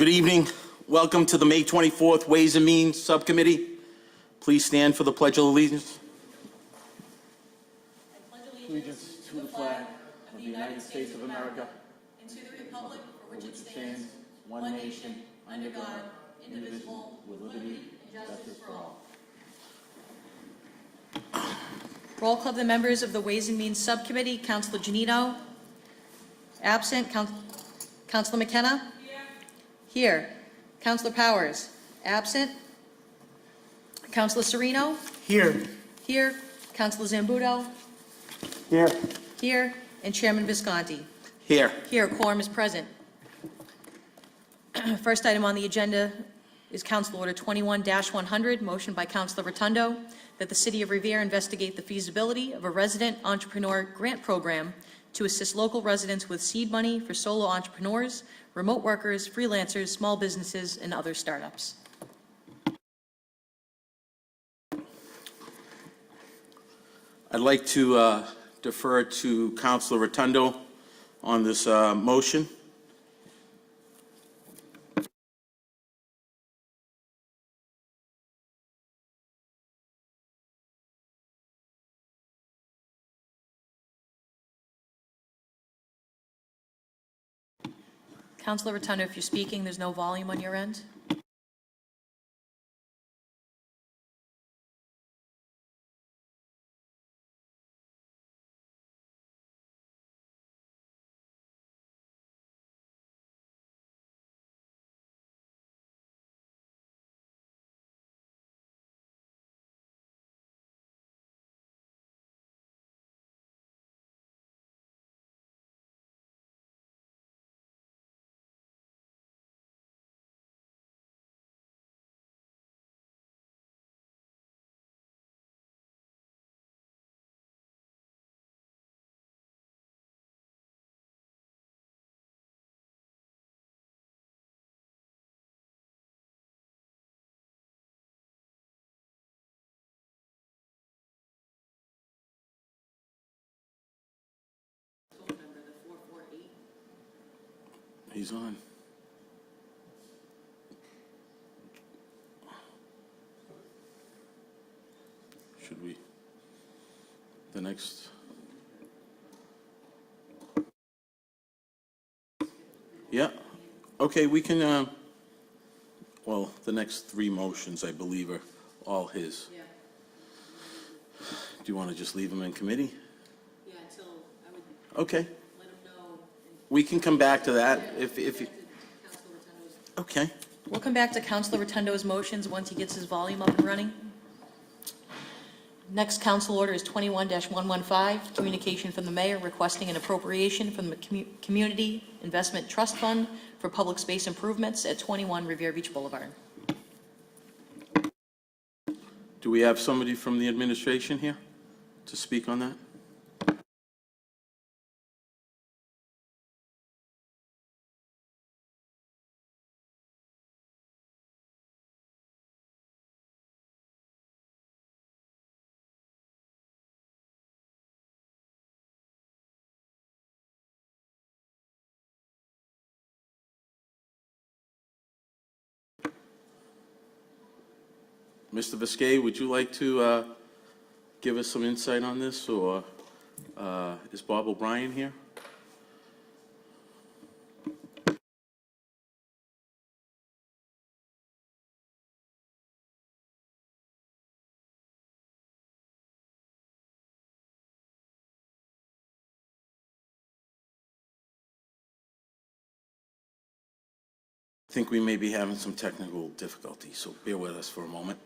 Good evening. Welcome to the May 24th Ways and Means Subcommittee. Please stand for the Pledge of Allegiance. I pledge allegiance to the flag of the United States of America and to the republic for which it stands, one nation, under God, indivisible, with liberty and justice for all. Roll call of the members of the Ways and Means Subcommittee. Councilor Janito. Absent. Councilor McKenna. Here. Councilor Powers. Absent. Councilor Sereno. Here. Here. Councilor Zambuto. Here. Here. And Chairman Visconti. Here. Here. Quorum is present. First item on the agenda is Council Order 21-100, motion by Councilor Rotundo that the City of Riviera investigate the feasibility of a resident entrepreneur grant program to assist local residents with seed money for solo entrepreneurs, remote workers, freelancers, small businesses, and other startups. I'd like to defer to Councilor Rotundo on this motion. Councilor Rotundo, if you're speaking, there's no volume on your end. He's on. Should we? The next. Yeah. Okay, we can, well, the next three motions, I believe, are all his. Yeah. Do you want to just leave them in committee? Yeah, until I would Okay. let him know. We can come back to that if you, okay. We'll come back to Councilor Rotundo's motions once he gets his volume up and running. Next council order is 21-115, communication from the mayor requesting an appropriation from the Community Investment Trust Fund for public space improvements at 21 Riviera Beach Boulevard. Do we have somebody from the administration here to speak on that? Mr. Biscay, would you like to give us some insight on this, or is Bob O'Brien here? I think we may be having some technical difficulties, so bear with us for a moment.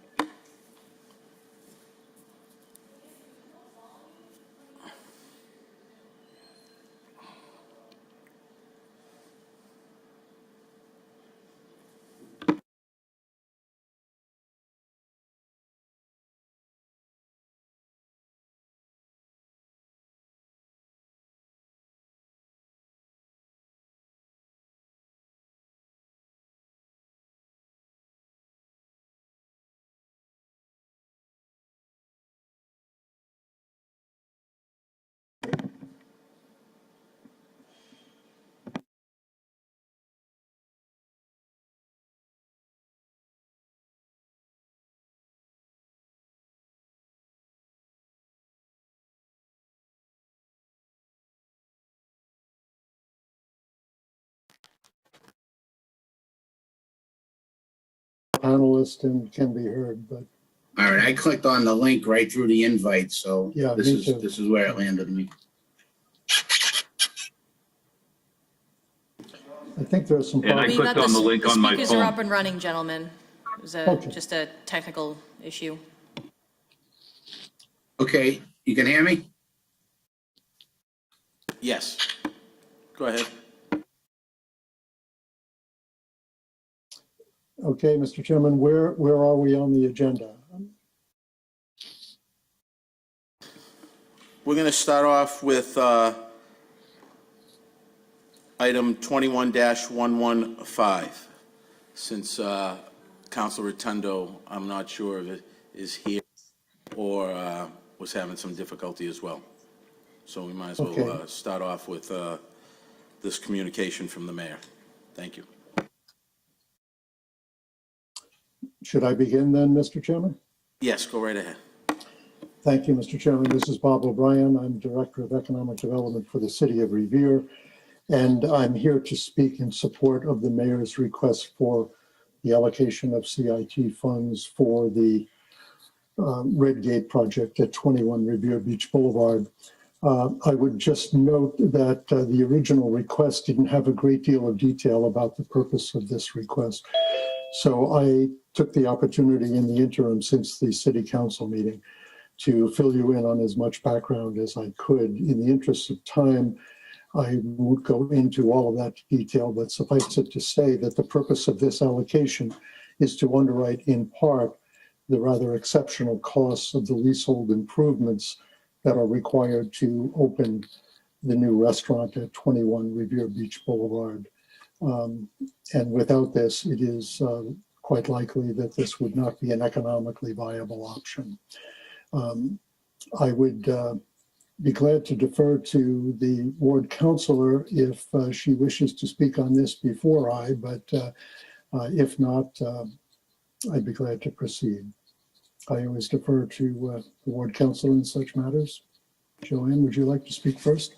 journalist and can be heard, but All right, I clicked on the link right through the invite, so Yeah, this me is too. this is where it landed me. I think there are some And I problems. clicked on the link on my Speakers are phone. up and running, gentlemen. It was Okay. just a technical issue. Okay, you can hear me? Yes. Go ahead. Okay, Mr. Chairman, where are we on the agenda? We're going to start off with item 21-115. Since Council Rotundo, I'm not sure if it is here or was having some difficulty as well. So we might as well Okay. start off with this communication from the mayor. Thank you. Should I begin then, Mr. Chairman? Yes, go right ahead. Thank you, Mr. Chairman. This is Bob O'Brien. I'm Director of Economic Development for the City of Revere, and I'm here to speak in support of the mayor's request for the allocation of CIT funds for the Red Gate project at 21 Riviera Beach Boulevard. I would just note that the original request didn't have a great deal of detail about the purpose of this request. So I took the opportunity in the interim since the city council meeting to fill you in on as much background as I could. In the interest of time, I won't go into all of that detail, but suffice it to say that the purpose of this allocation is to underwrite in part the rather exceptional costs of the leasehold improvements that are required to open the new restaurant at 21 Riviera Beach Boulevard. And without this, it is quite likely that this would not be an economically viable option. I would be glad to defer to the ward councilor if she wishes to speak on this before I, but if not, I'd be glad to proceed. I always defer to the ward councilor in such matters. Joanne, would you like to speak first?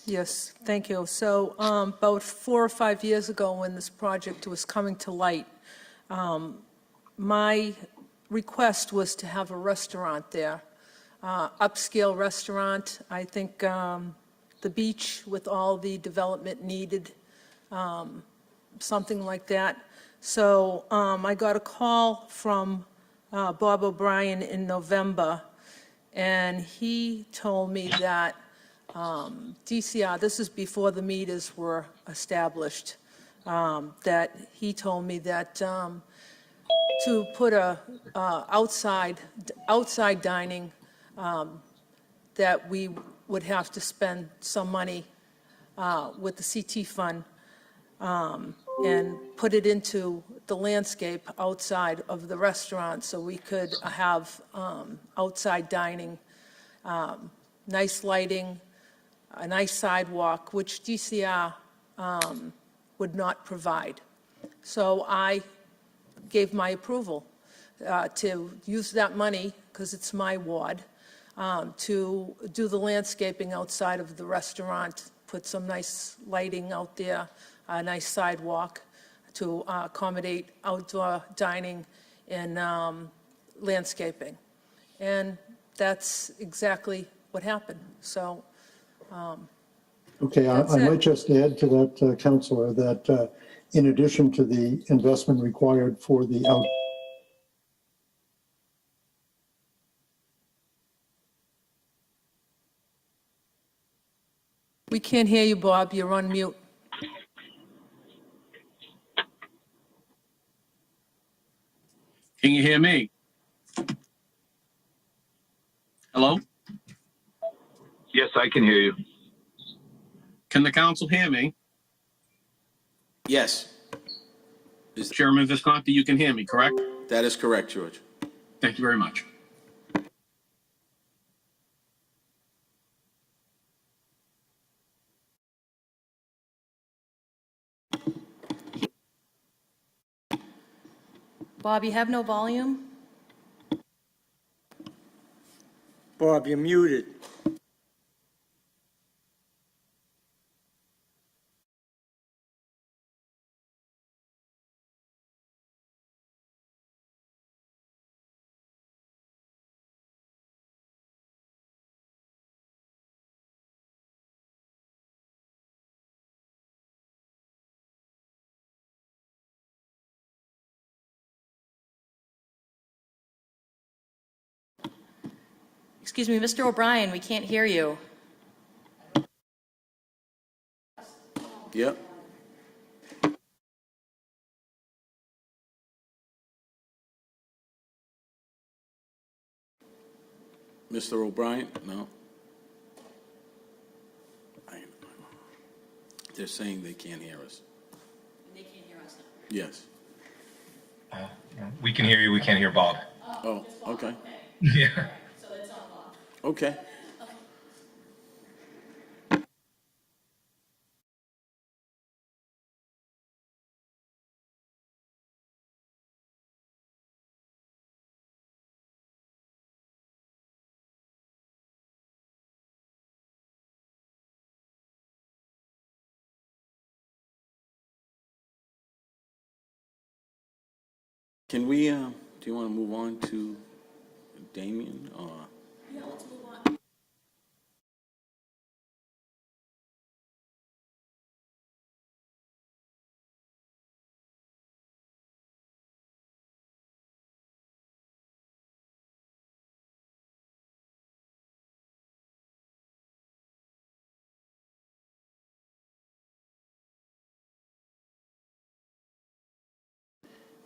Yes, thank you. So about 4 or 5 years ago when this project was coming to light, my request was to have a restaurant there, upscale restaurant. I think the beach with all the development needed, something like that. So I got a call from Bob O'Brien in November, and he told me that DCR, this is before the meters were established, that he told me that to put a outside dining, that we would have to spend some money with the CT fund and put it into the landscape outside of the restaurant so we could have outside dining, nice lighting, a nice sidewalk, which DCR would not provide. So I gave my approval to use that money, because it's my ward, to do the landscaping outside of the restaurant, put some nice lighting out there, a nice sidewalk to accommodate outdoor dining and landscaping. And that's exactly what happened. So Okay, I That's it. might just add to that, Councillor, that in addition to the investment required for the we can't hear you, Bob. You're on mute. Can you hear me? Hello? Yes, I can hear you. Can the council hear me? Yes, Chairman Visconti, you can hear me, correct? that is correct, George. Thank you very much. Bob, you have no volume? Bob, you're muted. Excuse me, Mr. O'Brien, we can't hear you. Yep. Mr. O'Brien? No. They're saying they can't hear us. They can't hear us now. Yes. We can hear you. We can't hear Bob. Oh, okay. Yeah. So it's on Bob. Okay. Can we, do you want to move on to Damien, or? Yeah, let's move on.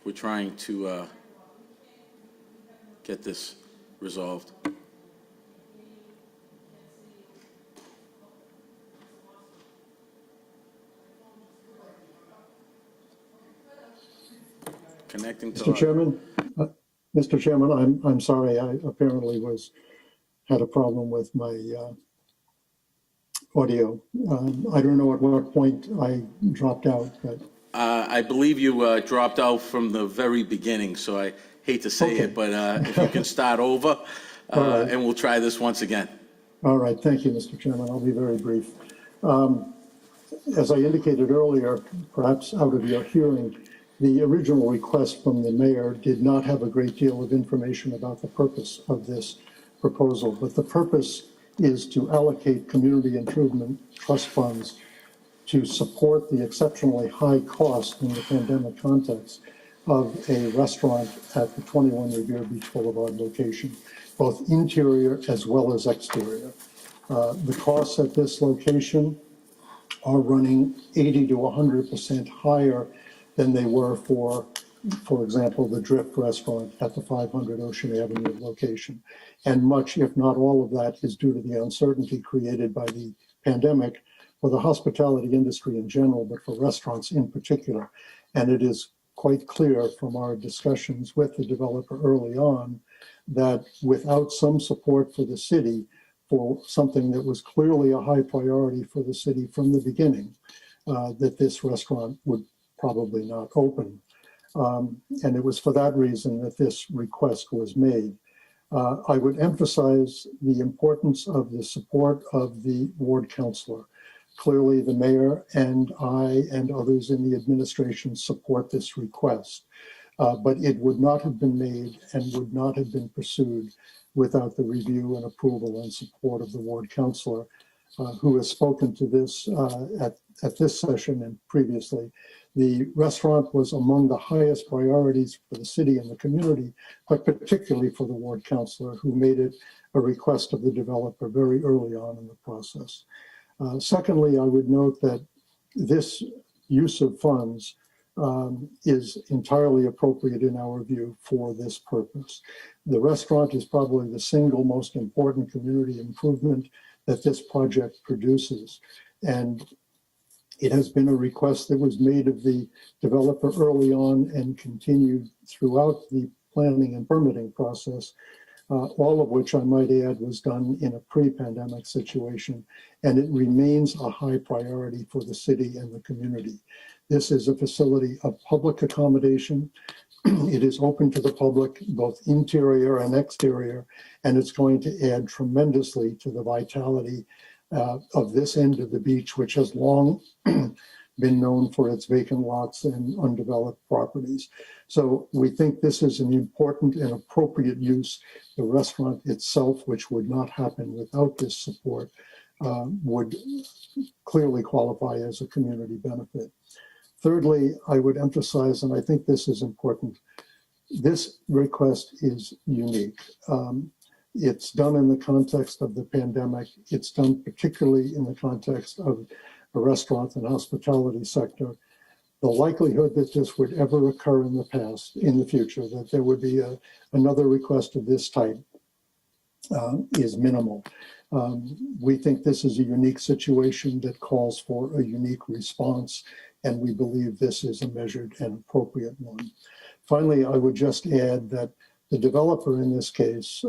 We're trying to get this resolved. Connecting to. Mr. Chairman, Mr. Chairman, I'm sorry, I apparently had a problem with my audio. I don't know at what point I dropped out, but. I believe you dropped out from the very beginning, so I hate to say Okay. it, but if you can start over, right. and we'll try this once again. All right, thank you, Mr. Chairman. I'll be very brief. As I indicated earlier, perhaps out of your hearing, the original request from the mayor did not have a great deal of information about the purpose of this proposal, but the purpose is to allocate community improvement trust funds to support the exceptionally high cost in the pandemic context of a restaurant at the 21 Riviera Beach Boulevard location, both interior as well as exterior. The costs at this location are running 80 to 100% higher than they were for example, the Drift restaurant at the 500 Ocean Avenue location. And much, if not all of that, is due to the uncertainty created by the pandemic for the hospitality industry in general, but for restaurants in particular. And it is quite clear from our discussions with the developer early on that without some support for the city for something that was clearly a high priority for the city from the beginning, that this restaurant would probably not open. And it was for that reason that this request was made. I would emphasize the importance of the support of the ward councilor. Clearly, the mayor and I and others in the administration support this request, but it would not have been made and would not have been pursued without the review and approval and support of the ward councilor, who has spoken to this at this session and previously. The restaurant was among the highest priorities for the city and the community, but particularly for the ward councilor, who made it a request of the developer very early on in the process. Secondly, I would note that this use of funds is entirely appropriate in our view for this purpose. The restaurant is probably the single most important community improvement that this project produces. And it has been a request that was made of the developer early on and continued throughout the planning and permitting process, all of which I might add was done in a pre-pandemic situation, and it remains a high priority for the city and the community. This is a facility of public accommodation. It is open to the public, both interior and exterior, and it's going to add tremendously to the vitality of this end of the beach, which has long been known for its vacant lots and undeveloped properties. So we think this is an important and appropriate use. The restaurant itself, which would not happen without this support, would clearly qualify as a community benefit. Thirdly, I would emphasize, and I think this is important, this request is unique. It's done in the context of the pandemic. It's done particularly in the context of the restaurant and hospitality sector. The likelihood that this would ever occur in the future, that there would be another request of this type is minimal. We think this is a unique situation that calls for a unique response, and we believe this is a measured and appropriate one. Finally, I would just add that the developer in this case,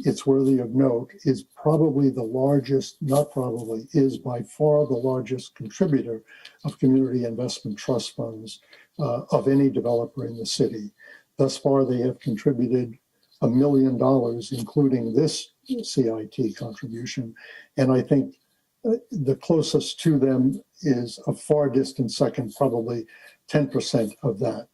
it's worthy of note, is probably the largest, not probably, is by far the largest contributor of community investment trust funds of any developer in the city. Thus far, they have contributed $1 million, including this CIT contribution. And I think the closest to them is a far distant second, probably 10% of that.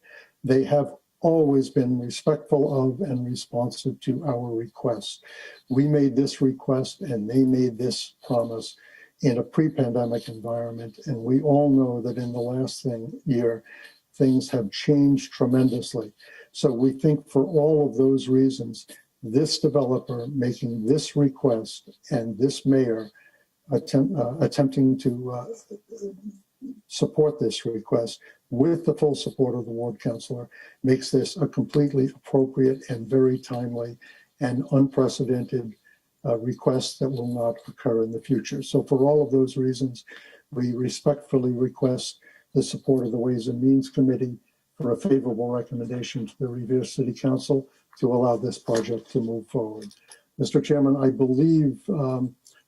They have always been respectful of and responsive to our requests. We made this request and they made this promise in a pre-pandemic environment. And we all know that in the last year, things have changed tremendously. So we think for all of those reasons, this developer making this request and this mayor attempting to support this request with the full support of the ward councilor makes this a completely appropriate and very timely and unprecedented request that will not occur in the future. So for all of those reasons, we respectfully request the support of the Ways and Means Committee for a favorable recommendation to the Riviera City Council to allow this project to move forward. Mr. Chairman, I believe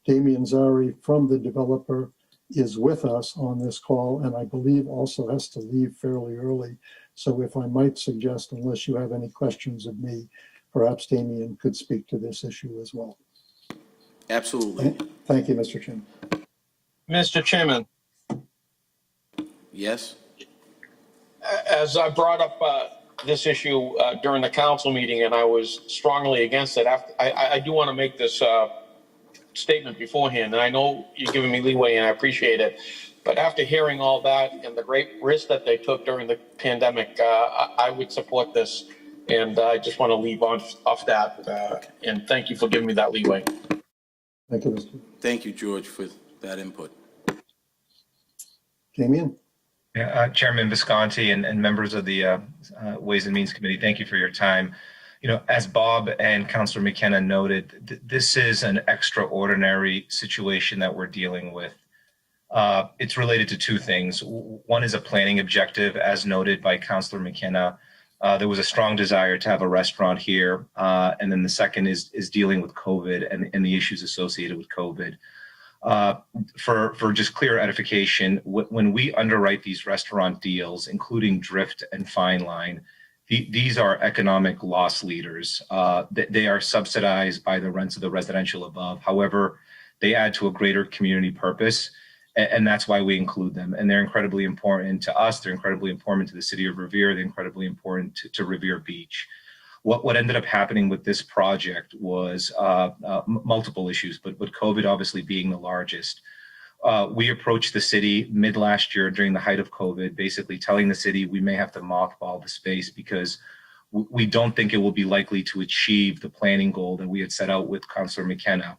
Damian Zari from the developer is with us on this call, and I believe also has to leave fairly early. So if I might suggest, unless you have any questions of me, perhaps Damian could speak to this issue as well. Absolutely. Thank you, Mr. Chairman. Mr. Chairman, Yes? as I brought up this issue during the council meeting, and I was strongly against it, I do want to make this statement beforehand, and I know you're giving me leeway, and I appreciate it. But after hearing all that and the great risk that they took during the pandemic, I would support this, and I just want to leave off that. And thank you for giving me that leeway. Thank you, Mr. Thank you, George, for that input. Damian? Yeah, Chairman Visconti and members of the Ways and Means Committee, thank you for your time. You know, as Bob and Councilor McKenna noted, this is an extraordinary situation that we're dealing with. It's related to two things. One is a planning objective, as noted by Councilor McKenna. There was a strong desire to have a restaurant here. And then the second is dealing with COVID and the issues associated with COVID. For just clear edification, when we underwrite these restaurant deals, including Drift and Fine Line, these are economic loss leaders. They are subsidized by the rents of the residential above. However, they add to a greater community purpose, and that's why we include them. And they're incredibly important to us. They're incredibly important to the city of Riviera. They're incredibly important to Riviera Beach. What ended up happening with this project was multiple issues, but COVID obviously being the largest. We approached the city mid last year during the height of COVID, basically telling the city we may have to mothball the space because we don't think it will be likely to achieve the planning goal that we had set out with Councilor McKenna.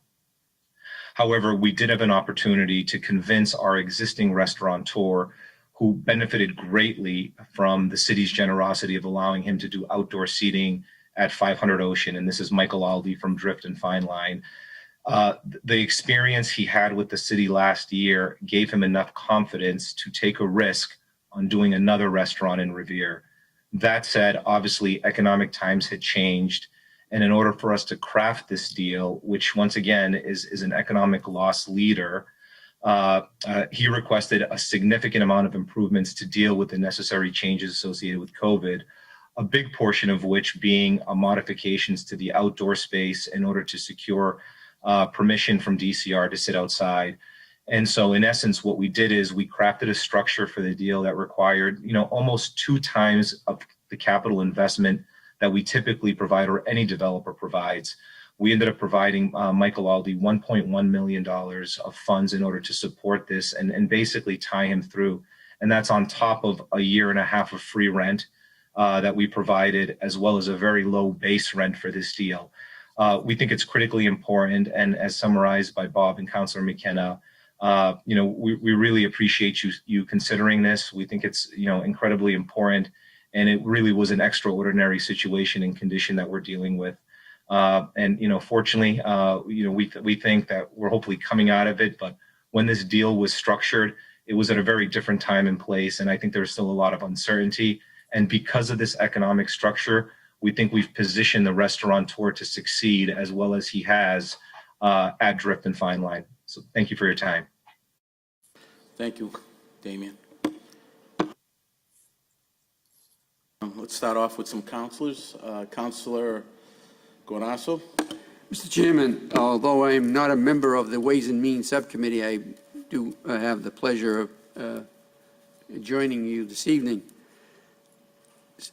However, we did have an opportunity to convince our existing restaurateur, who benefited greatly from the city's generosity of allowing him to do outdoor seating at 500 Ocean, and this is Michael Aldi from Drift and Fine Line. The experience he had with the city last year gave him enough confidence to take a risk on doing another restaurant in Riviera. That said, obviously economic times had changed, and in order for us to craft this deal, which once again is an economic loss leader, he requested a significant amount of improvements to deal with the necessary changes associated with COVID, a big portion of which being modifications to the outdoor space in order to secure permission from DCR to sit outside. And so in essence, what we did is we crafted a structure for the deal that required, almost 2 times of the capital investment that we typically provide or any developer provides. We ended up providing Michael Aldi $1.1 million of funds in order to support this and basically tie him through. And that's on top of a year and a half of free rent that we provided, as well as a very low base rent for this deal. We think it's critically important, and as summarized by Bob and Councilor McKenna, we really appreciate you considering this. We think it's incredibly important, and it really was an extraordinary situation and condition that we're dealing with. Fortunately, we think that we're hopefully coming out of it. But when this deal was structured, it was at a very different time and place, and I think there's still a lot of uncertainty. And because of this economic structure, we think we've positioned the restaurateur to succeed as well as he has at Drift and Fine Line. So thank you for your time. Thank you, Damian. Let's start off with some councilors. Councilor Guanasso. Mr. Chairman, although I am not a member of the Ways and Means Subcommittee, I do have the pleasure of joining you this evening.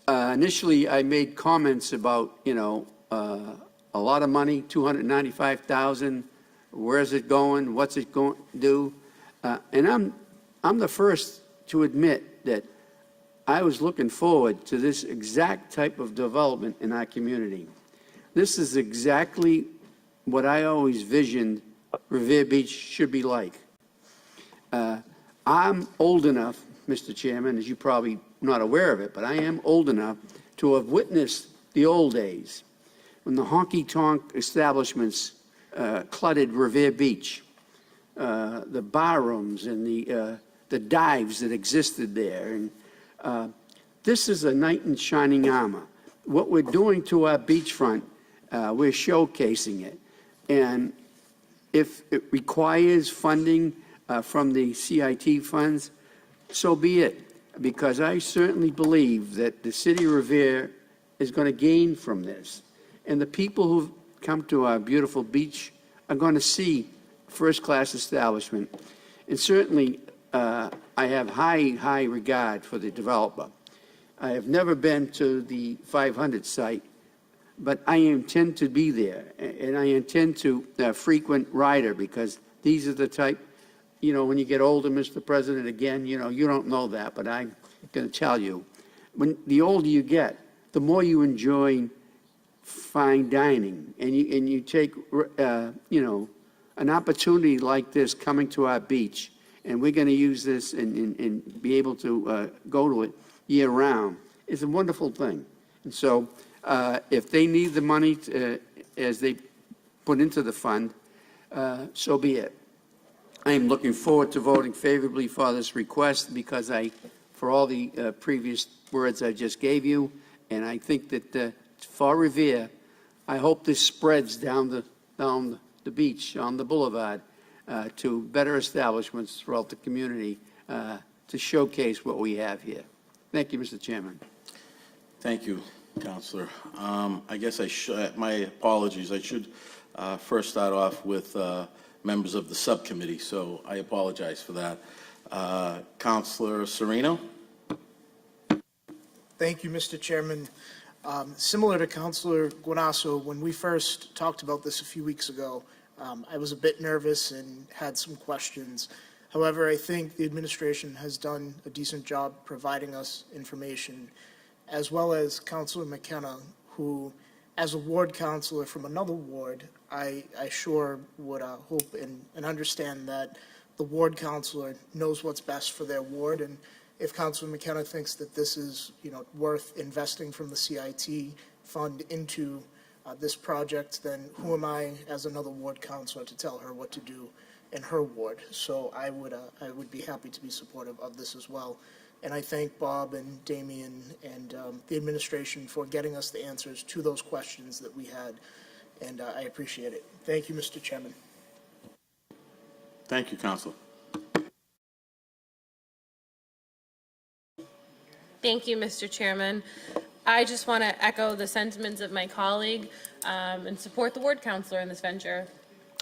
Initially, I made comments about, a lot of money, $295,000. Where is it going? What's it going to do? And I'm the first to admit that I was looking forward to this exact type of development in our community. This is exactly what I always visioned Revere Beach should be like. I'm old enough, Mr. Chairman, as you're probably not aware of it, but I am old enough to have witnessed the old days when the honky-tonk establishments cluttered Revere Beach, the bar rooms and the dives that existed there. And this is a knight in shining armor. What we're doing to our beachfront, we're showcasing it. And if it requires funding from the CIT funds, so be it. Because I certainly believe that the city of Revere is going to gain from this. And the people who come to our beautiful beach are going to see first-class establishment. And certainly, I have high regard for the developer. I have never been to the 500 site, but I intend to be there. And I intend to frequent rider, because these are the type, when you get older, Mr. President, again, you don't know that, but I'm going to tell you. When the older you get, the more you enjoy fine dining, and you take, an opportunity like this coming to our beach, and we're going to use this and be able to go to it year round. It's a wonderful thing. And so if they need the money as they put into the fund, so be it. I am looking forward to voting favorably for this request, because for all the previous words I just gave you, and I think that for Revere, I hope this spreads down the beach, on the boulevard, to better establishments throughout the community to showcase what we have here. Thank you, Mr. Chairman. Thank you, Councilor. I guess my apologies. I should first start off with members of the subcommittee, so I apologize for that. Councilor Sereno. Thank you, Mr. Chairman. Similar to Councilor Guanasso, when we first talked about this a few weeks ago, I was a bit nervous and had some questions. However, I think the administration has done a decent job providing us information, as well as Councilor McKenna, who, as a ward councilor from another ward, I sure would hope and understand that the ward councilor knows what's best for their ward. And if Councilor McKenna thinks that this is, worth investing from the CIT fund into this project, then who am I as another ward councilor to tell her what to do in her ward? So I would be happy to be supportive of this as well. And I thank Bob and Damian and the administration for getting us the answers to those questions that we had, and I appreciate it. Thank you, Mr. Chairman. Thank you, Councilor. Thank you, Mr. Chairman. I just want to echo the sentiments of my colleague and support the ward councilor in this venture.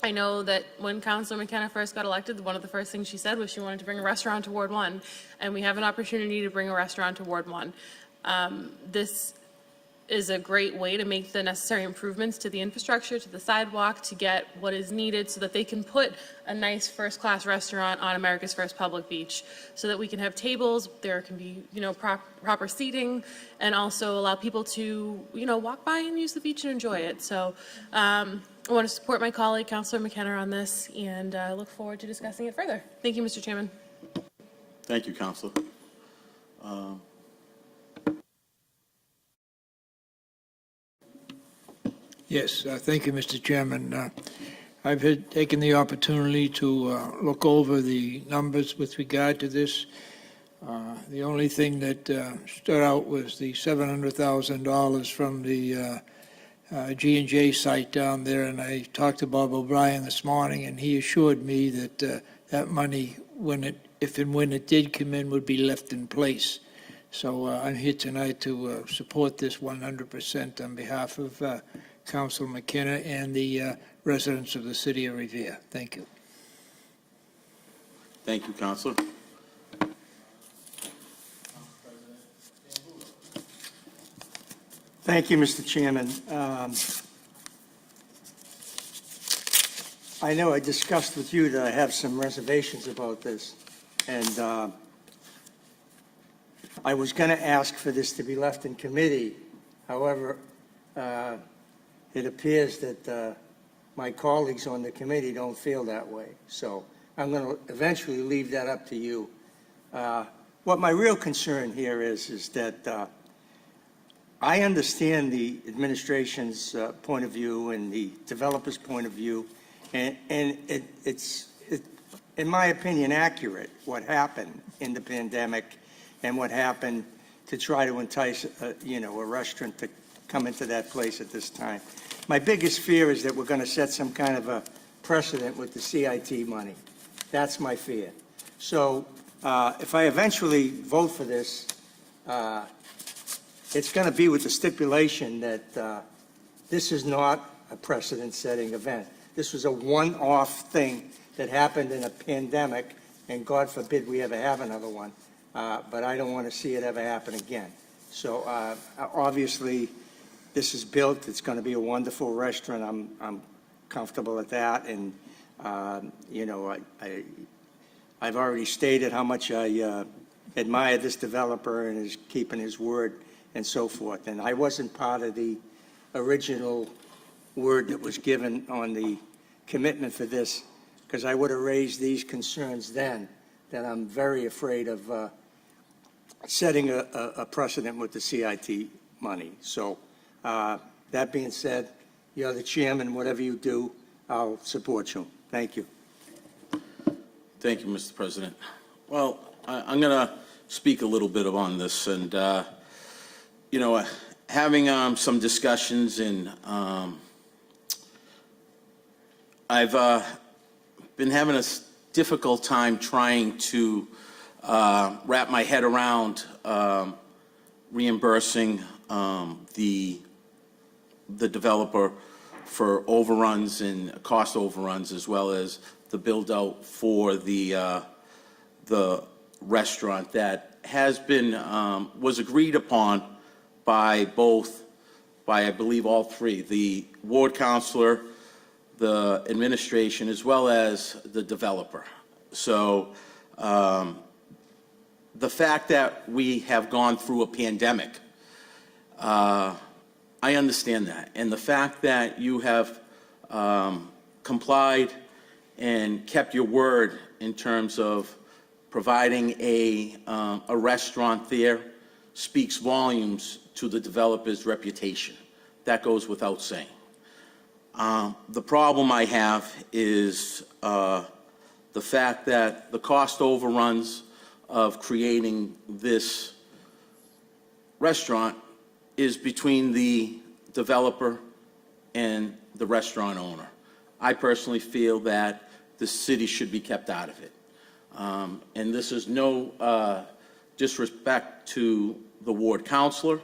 I know that when Councilor McKenna first got elected, one of the first things she said was she wanted to bring a restaurant to Ward 1, and we have an opportunity to bring a restaurant to Ward 1. This is a great way to make the necessary improvements to the infrastructure, to the sidewalk, to get what is needed so that they can put a nice first-class restaurant on America's first public beach, so that we can have tables, there can be, proper seating, and also allow people to, walk by and use the beach and enjoy it. So I want to support my colleague, Councilor McKenna, on this, and I look forward to discussing it further. Thank you, Mr. Chairman. Thank you, Councilor. Yes, thank you, Mr. Chairman. I've taken the opportunity to look over the numbers with regard to this. The only thing that stood out was the $700,000 from the G&J site down there, and I talked to Bob O'Brien this morning, and he assured me that that money, if and when it did come in, would be left in place. So I'm here tonight to support this 100% on behalf of Councilor McKenna and the residents of the city of Riviera. Thank you. Thank you, Councilor. Thank you, Mr. Chairman. I know I discussed with you that I have some reservations about this, and I was going to ask for this to be left in committee. However, it appears that my colleagues on the committee don't feel that way. So I'm going to eventually leave that up to you. What my real concern here is that I understand the administration's point of view and the developer's point of view, and it's, in my opinion, accurate what happened in the pandemic and what happened to try to entice a restaurant to come into that place at this time. My biggest fear is that we're going to set some kind of a precedent with the CIT money. That's my fear. So if I eventually vote for this, it's going to be with the stipulation that this is not a precedent-setting event. This was a one-off thing that happened in a pandemic, and God forbid we ever have another one. But I don't want to see it ever happen again. So obviously, this is built. It's going to be a wonderful restaurant. I'm comfortable at that, and I've already stated how much I admire this developer and is keeping his word and so forth. And I wasn't part of the original word that was given on the commitment for this, because I would have raised these concerns then, that I'm very afraid of setting a precedent with the CIT money. So that being said, you're the chairman. Whatever you do, I'll support you. Thank you. Thank you, Mr. President. Well, I'm going to speak a little bit on this, and having some discussions, and I've been having a difficult time trying to wrap my head around reimbursing the developer for overruns and cost overruns, as well as the build out for the restaurant that has been was agreed upon by I believe all three, the ward councilor, the administration, as well as the developer. So the fact that we have gone through a pandemic, I understand that. And the fact that you have complied and kept your word in terms of providing a restaurant there speaks volumes to the developer's reputation. That goes without saying. The problem I have is the fact that the cost overruns of creating this restaurant is between the developer and the restaurant owner. I personally feel that the city should be kept out of it. And this is no disrespect to the ward councilor.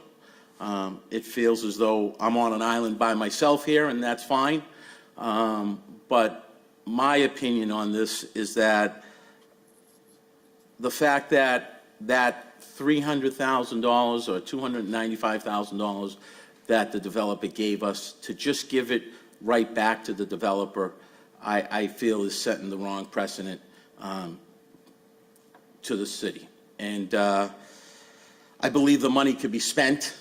It feels as though I'm on an island by myself here, and that's fine. But my opinion on this is that the fact that that $300,000 or $295,000 that the developer gave us, to just give it right back to the developer, I feel is setting the wrong precedent to the city. And I believe the money could be spent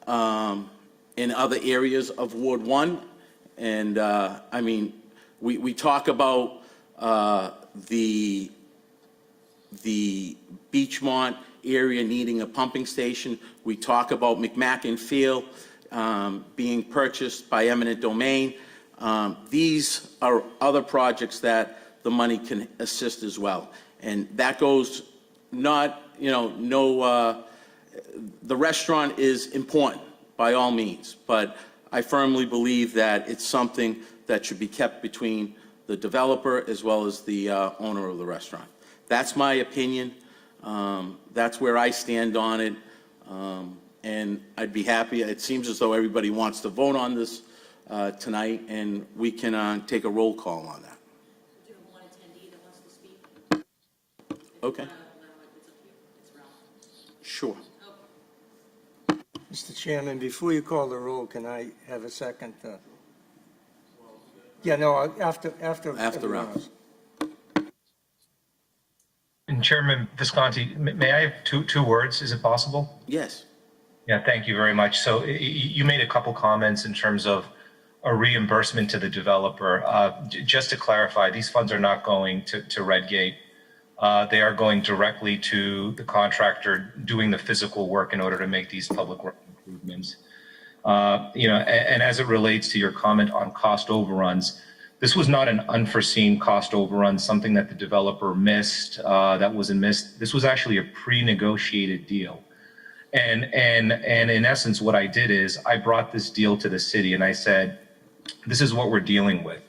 in other areas of Ward 1. And I mean, we talk about the Beachmont area needing a pumping station. We talk about McMacken Field being purchased by eminent domain. These are other projects that the money can assist as well. And that goes not, the restaurant is important by all means, but I firmly believe that it's something that should be kept between the developer as well as the owner of the restaurant. That's my opinion. That's where I stand on it. And I'd be happy. It seems as though everybody wants to vote on this tonight, and we can take a roll call on that. Do you have one attendee that wants to speak? Okay. Sure. Mr. Chairman, before you call the roll, can I have a second? Yeah, no, after everyone Ralph. else. And Chairman Visconti, may I have two words? Is it possible? Yes. Yeah, thank you very much. So you made a couple comments in terms of a reimbursement to the developer. Just to clarify, these funds are not going to Redgate. They are going directly to the contractor doing the physical work in order to make these public work improvements. And as it relates to your comment on cost overruns, this was not an unforeseen cost overrun, something that the developer missed, that wasn't missed. This was actually a pre-negotiated deal. And in essence, what I did is I brought this deal to the city and I said, this is what we're dealing with.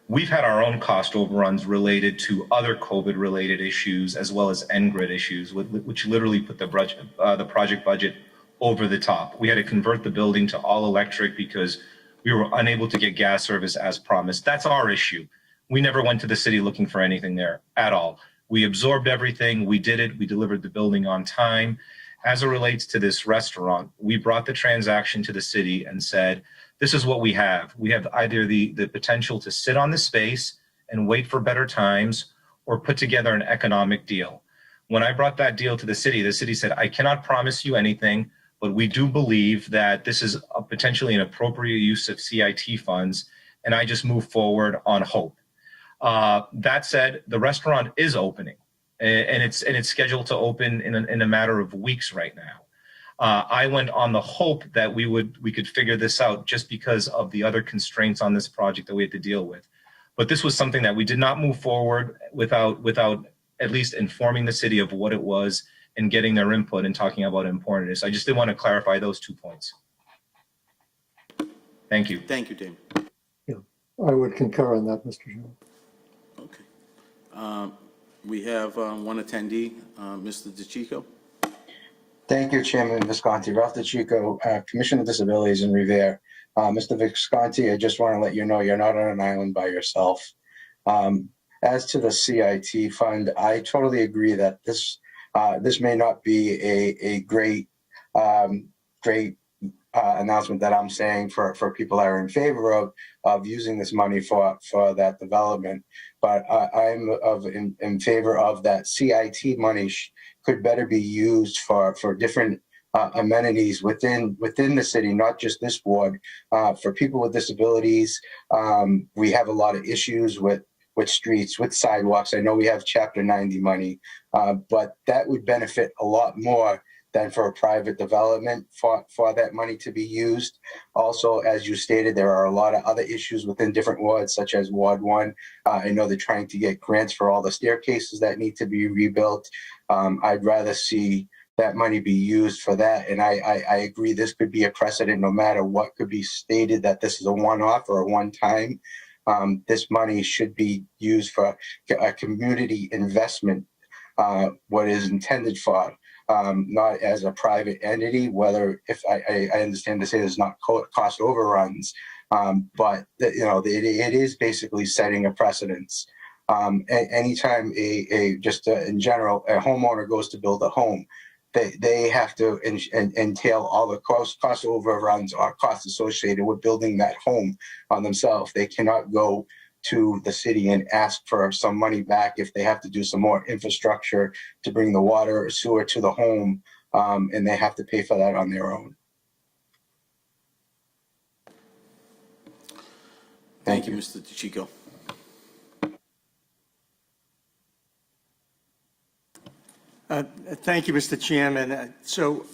We've had our own cost overruns related to other COVID-related issues as well as NGRID issues, which literally put the project budget over the top. We had to convert the building to all electric because we were unable to get gas service as promised. That's our issue. We never went to the city looking for anything there at all. We absorbed everything. We did it. We delivered the building on time. As it relates to this restaurant, we brought the transaction to the city and said, this is what we have. We have either the potential to sit on the space and wait for better times or put together an economic deal. When I brought that deal to the city said, I cannot promise you anything, but we do believe that this is potentially an appropriate use of CIT funds, and I just move forward on hope. That said, the restaurant is opening, and it's scheduled to open in a matter of weeks right now. I went on the hope that we could figure this out just because of the other constraints on this project that we had to deal with. But this was something that we did not move forward without at least informing the city of what it was and getting their input and talking about how important it is. I just did want to clarify those 2 points. Thank you. Thank you, Damon. Yeah, I would concur on that, Mr. Chairman. Okay. We have one attendee, Mr. DeCicco. Thank you, Chairman Visconti. Ralph DeCicco, Commission of Disabilities in Riviera. Mr. Visconti, I just want to let you know you're not on an island by yourself. As to the CIT fund, I totally agree that this may not be a great announcement that I'm saying for people that are in favor of using this money for that development. But I'm in favor of that CIT money could better be used for different amenities within the city, not just this ward. For people with disabilities, we have a lot of issues with streets, with sidewalks. I know we have Chapter 90 money, but that would benefit a lot more than for a private development for that money to be used. Also, as you stated, there are a lot of other issues within different wards, such as Ward 1. I know they're trying to get grants for all the staircases that need to be rebuilt. I'd rather see that money be used for that. And I agree this could be a precedent no matter what could be stated that this is a one-off or a one-time. This money should be used for a community investment, what is intended for, not as a private entity, whether if I understand to say there's not cost overruns, but it is basically setting a precedence. Anytime in general, a homeowner goes to build a home, they have to entail all the cost overruns or costs associated with building that home on themselves. They cannot go to the city and ask for some money back if they have to do some more infrastructure to bring the water or sewer to the home, and they have to pay for that on their own. Thank you, Mr. DeCicco. Thank you, Mr. Chairman. So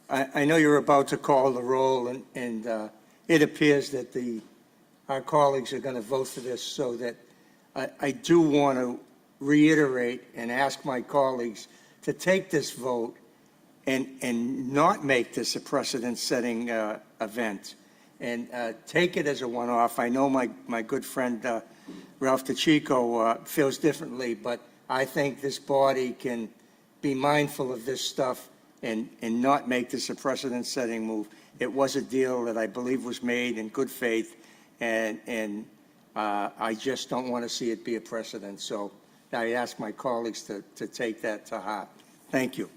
I know you're about to call the roll, and it appears that our colleagues are going to vote for this, so that I do want to reiterate and ask my colleagues to take this vote and not make this a precedent-setting event, and take it as a one-off. I know my good friend Ralph DeCicco feels differently, but I think this body can be mindful of this stuff and not make this a precedent-setting move. It was a deal that I believe was made in good faith, and I just don't want to see it be a precedent. So I ask my colleagues to take that to heart. Thank you.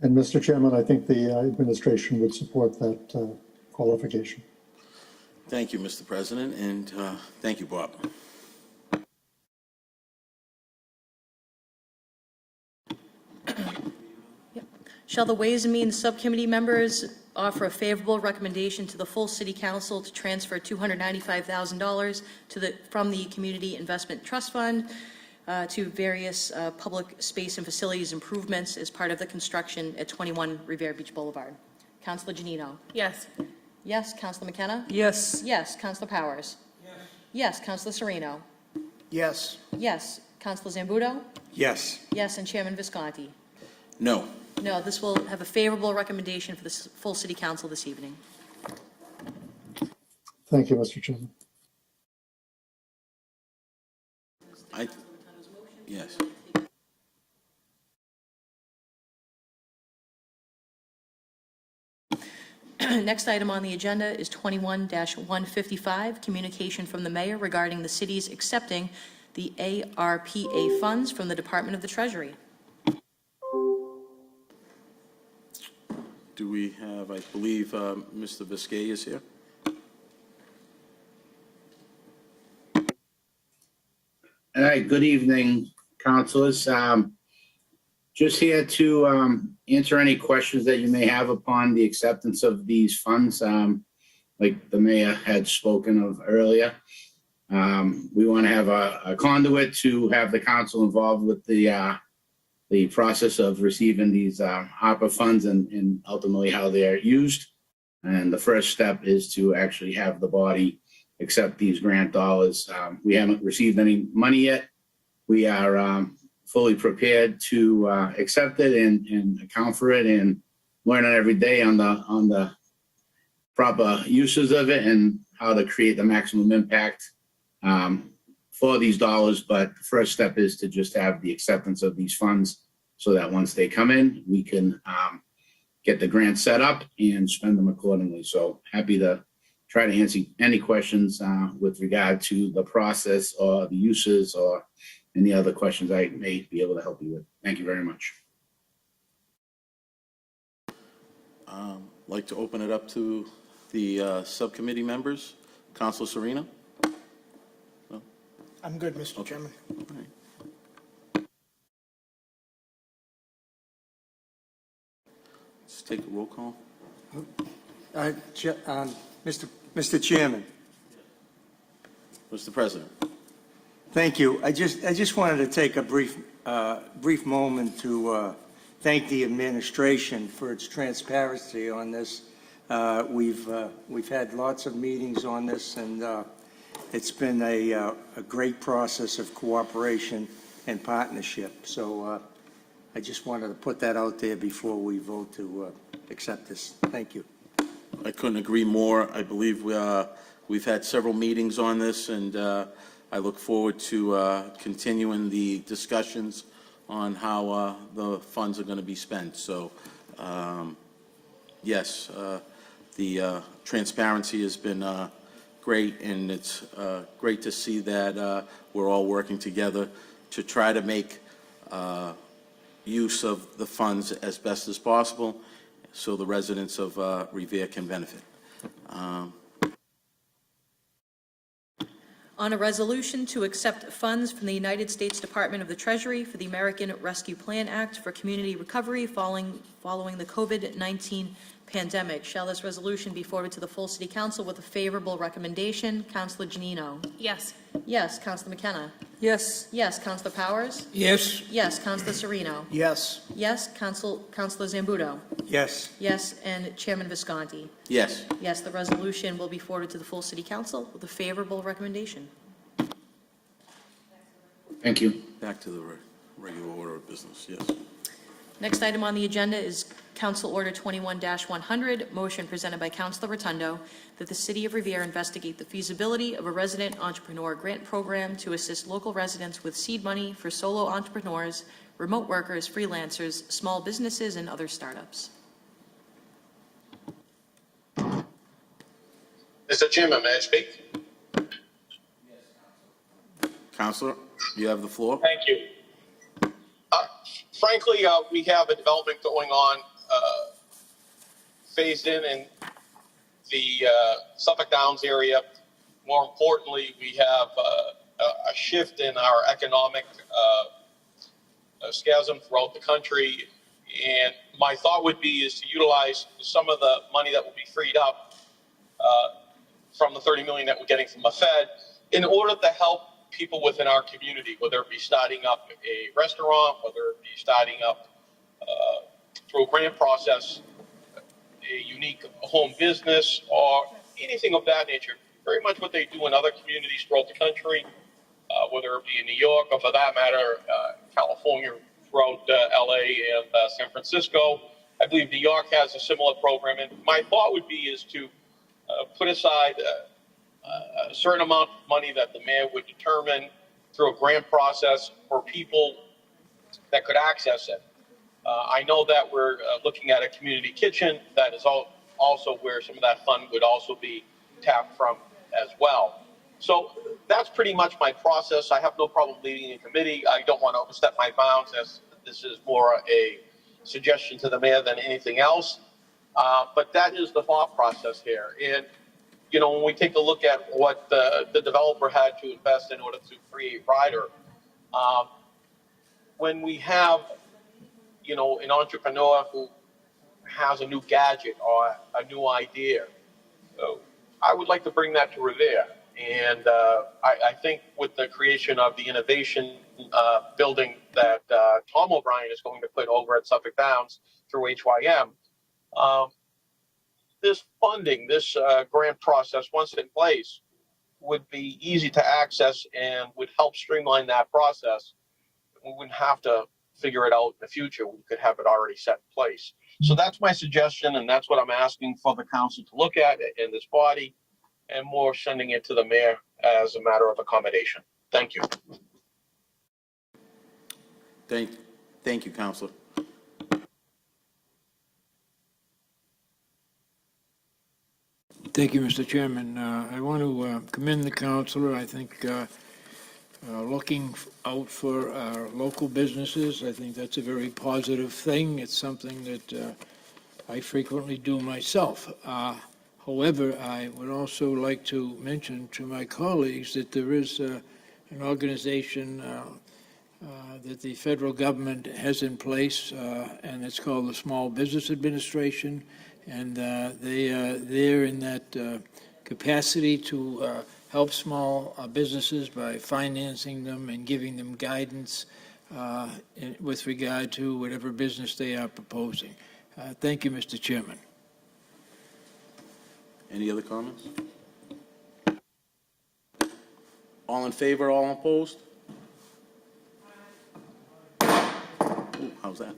And Mr. Chairman, I think the administration would support that qualification. Thank you, Mr. President, and thank you, Bob. Shall the Ways and Means Subcommittee members offer a favorable recommendation to the full City Council to transfer $295,000 from the Community Investment Trust Fund to various public space and facilities improvements as part of the construction at 21 Riviera Beach Boulevard? Councilor Janino? Yes. Yes. Councilor McKenna? Yes. Yes. Councilor Powers? Yes. Yes. Councilor Sereno? Yes. Yes. Councilor Zambuto? Yes. Yes. And Chairman Visconti? No. No, this will have a favorable recommendation for the full City Council this evening. Thank you, Mr. Chairman. Yes. Next item on the agenda is 21-155, communication from the mayor regarding the city's accepting the ARPA funds from the Department of the Treasury. Do we have, I believe, Mr. Viscay is here? All right, good evening, councilors. Just here to answer any questions that you may have upon the acceptance of these funds. Like the mayor had spoken of earlier, we want to have a conduit to have the council involved with the process of receiving these Arpa funds and ultimately how they're used. And the first step is to actually have the body accept these grant dollars. We haven't received any money yet. We are fully prepared to accept it and account for it and learning every day on the proper uses of it and how to create the maximum impact for these dollars. But the first step is to just have the acceptance of these funds so that once they come in, we can get the grant set up and spend them accordingly. So happy to try to answer any questions with regard to the process or the uses or any other questions I may be able to help you with. Thank you very much. Like to open it up to the subcommittee members. Councilor Sereno? No? I'm good, Mr. Chairman. All right. Let's take a roll call. Mr. Chairman. Mr. President. Thank you. I just wanted to take a brief moment to thank the administration for its transparency on this. We've had lots of meetings on this, and it's been a great process of cooperation and partnership. So I just wanted to put that out there before we vote to accept this. Thank you. I couldn't agree more. I believe we've had several meetings on this, and I look forward to continuing the discussions on how the funds are going to be spent. So, yes, the transparency has been great, and it's great to see that we're all working together to try to make use of the funds as best as possible so the residents of Revere can benefit. On a resolution to accept funds from the United States Department of the Treasury for the American Rescue Plan Act for community recovery following the COVID-19 pandemic. Shall this resolution be forwarded to the full City Council with a favorable recommendation? Councilor Janino. Yes. Yes. Councilor McKenna. Yes. Yes. Councilor Powers. Yes. Yes. Councilor Sereno. Yes. Yes. Councilor Zambuto. Yes. Yes. And Chairman Visconti. Yes. Yes, the resolution will be forwarded to the full City Council with a favorable recommendation. Thank you. Back to the regular order of business, yes. Next item on the agenda is Council Order 21-100, motion presented by Councilor Rotundo that the City of Riviera investigate the feasibility of a resident entrepreneur grant program to assist local residents with seed money for solo entrepreneurs, remote workers, freelancers, small businesses, and other startups. Mr. Chairman, may I speak? Counselor, you have the floor. Thank you. Frankly, we have a development going on phased in the Suffolk Downs area. More importantly, we have a shift in our economic schism throughout the country. And my thought would be is to utilize some of the money that will be freed up from the $30 million that we're getting from the Fed in order to help people within our community, whether it be starting up a restaurant, whether it be starting up through a grant process, a unique home business, or anything of that nature. Very much what they do in other communities throughout the country, whether it be in New York or for that matter, California, throughout LA and San Francisco. I believe New York has a similar program. And my thought would be is to put aside a certain amount of money that the mayor would determine through a grant process for people that could access it. I know that we're looking at a community kitchen. That is also where some of that fund would also be tapped from as well. So that's pretty much my process. I have no problem leading in committee. I don't want to overstep my bounds, as this is more a suggestion to the mayor than anything else. But that is the thought process here. And you know, when we take a look at what the developer had to invest in order to create Rider, when we have, you know, an entrepreneur who has a new gadget or a new idea, I would like to bring that to Riviera. And I think with the creation of the innovation building that Tom O'Brien is going to put over at Suffolk Downs through HYM, this funding, this grant process, once in place, would be easy to access and would help streamline that process. We wouldn't have to figure it out in the future. We could have it already set in place. So that's my suggestion, and that's what I'm asking for the council to look at in this body, and more sending it to the mayor as a matter of accommodation. Thank you. Thank you, Counselor. Thank you, Mr. Chairman. I want to commend the councilor. I think looking out for our local businesses, I think that's a very positive thing. It's something that I frequently do myself. However, I would also like to mention to my colleagues that there is an organization that the federal government has in place, and it's called the Small Business Administration. And they're in that capacity to help small businesses by financing them and giving them guidance with regard to whatever business they are proposing. Thank you, Mr. Chairman. Any other comments? All in favor, all opposed? Ooh, how's that?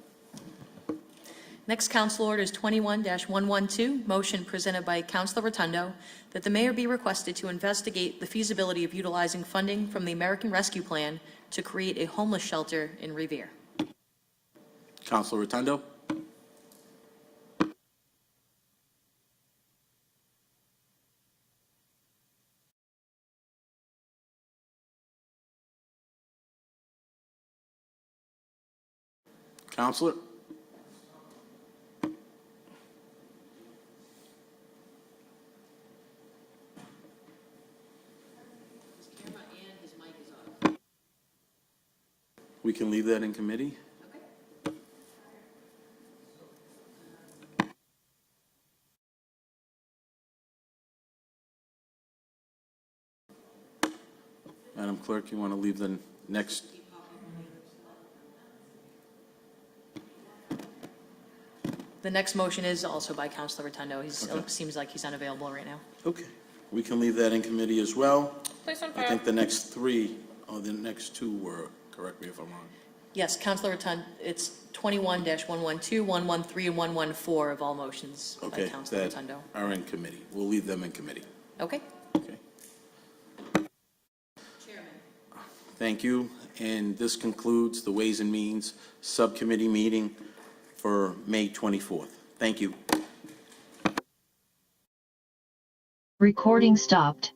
Next council order is 21-112, motion presented by Councilor Rotundo that the mayor be requested to investigate the feasibility of utilizing funding from the American Rescue Plan to create a homeless shelter in Riviera. Councilor Rotundo? Counselor? We can leave that in committee? Madam Clerk, you want to leave the next? The next motion is also by Counselor Rotundo. He Okay. seems like he's unavailable right now. Okay. We can leave that in committee as well. Place on I file. think the next three, or the next two were, correct me if I'm wrong. Yes, Counselor Rotundo, it's 21-112, 113, and 114 of all motions by Okay, Counselor that Rotundo. are in committee. We'll leave them in committee. Okay. Okay. Thank you. And this concludes the Ways and Means Subcommittee meeting for May 24th. Thank you. Recording stopped.